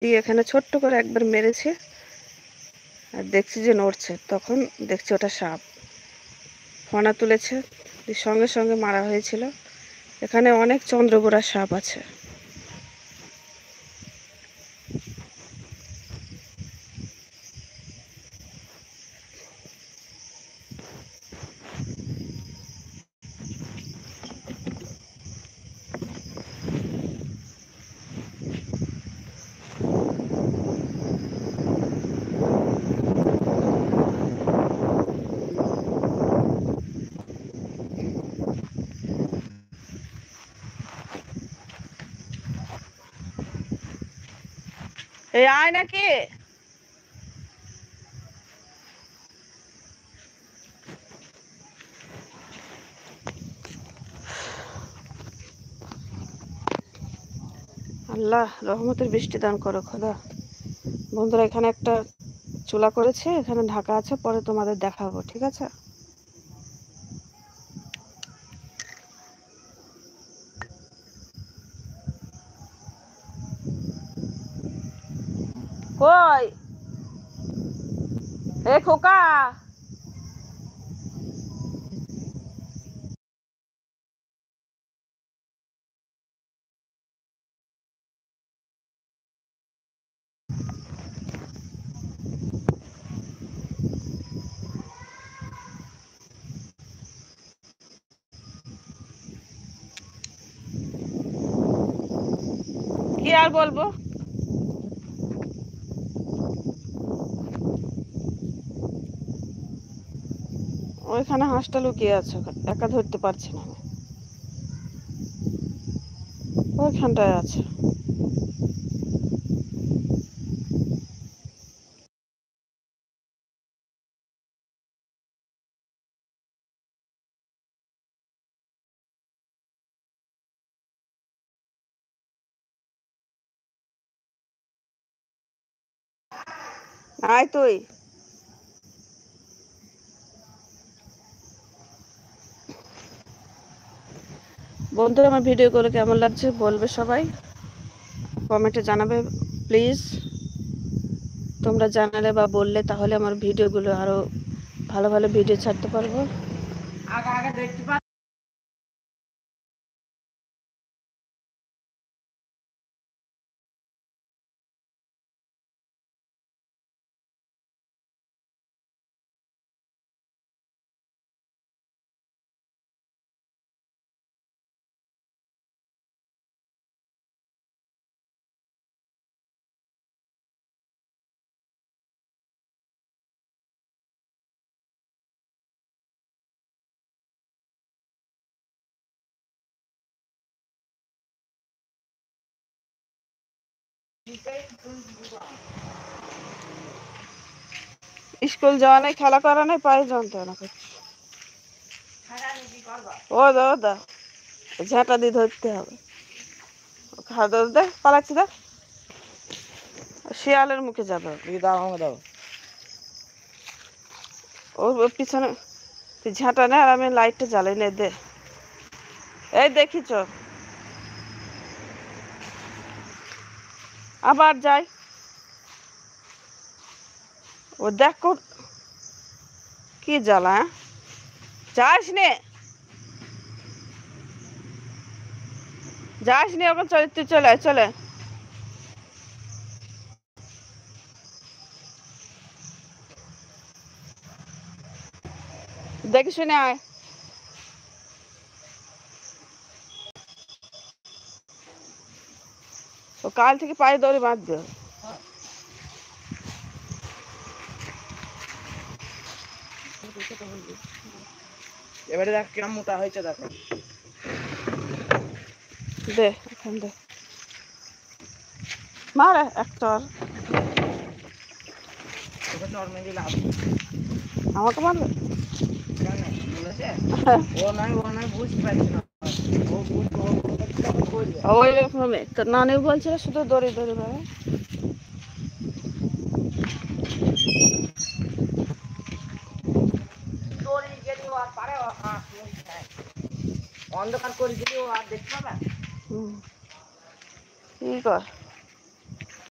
দিয়ে এখানে ছোট্ট করে একবার মেরেছে, আর দেখছি যে নড়ছে, তখন দেখছি ওটা সাপ। ফনা তুলেছে, সঙ্গে সঙ্গে মারা হয়েছিল। এখানে অনেক চন্দ্রবোরা সাপ আছে। এই আয় নাকি, আল্লাহ রহমতের বৃষ্টি দান করো খোদা। বন্ধুরা, এখানে একটা চুলা করেছে, এখানে ঢাকা আছে, পরে তোমাদের দেখাবো, ঠিক আছে? কই এ খোকা, কি আর বলবো। ওইখানে হাঁসটা লুকিয়ে আছে, একা ধরতে পারছি না আমি। ওইখানটায় আছে। আয় তুই। বন্ধুরা, আমার ভিডিওগুলো কেমন লাগছে বলবে সবাই, কমেন্টে জানাবে প্লিজ। তোমরা জানালে বা বললে তাহলে আমার ভিডিওগুলো আরো ভালো ভালো ভিডিও ছাড়তে পারবো। আগে আগে দেখতে পাচ্ছি। স্কুল যাওয়া নাই, খেলা করা নাই, পায়ে যন্ত্রণা করছে। ও দা ও দা, ঝাঁটা দিয়ে ধরতে হবে। খাওয়া দাওয়া দে, পালাচ্ছি দা, শিয়ালের মুখে যাবে। দাও আমাকে দাও। ওর পিছনে তুই ঝাঁটা নে, আর আমি লাইটটা জ্বালাই নে দে। এই দেখিছ, আবার যাই। ও দেখ কি জ্বালা, যাস নে, যাস নে, ওখানে চলে, তুই চলে চলে। দেখি শুনে আয়। ও কাল থেকে পায়ে দড়ি বাঁধবে। এবারে দেখ কেমন মোটা হয়েছে, দেখো। দে এখন দে, মারে একটা। আমাকে মারবে? ওই রকমই তোর নানি বলছিল শুধু দড়ি দড়ি মারে। অন্ধকার করে দিলেও আর দেখতে পাবে। কি কর।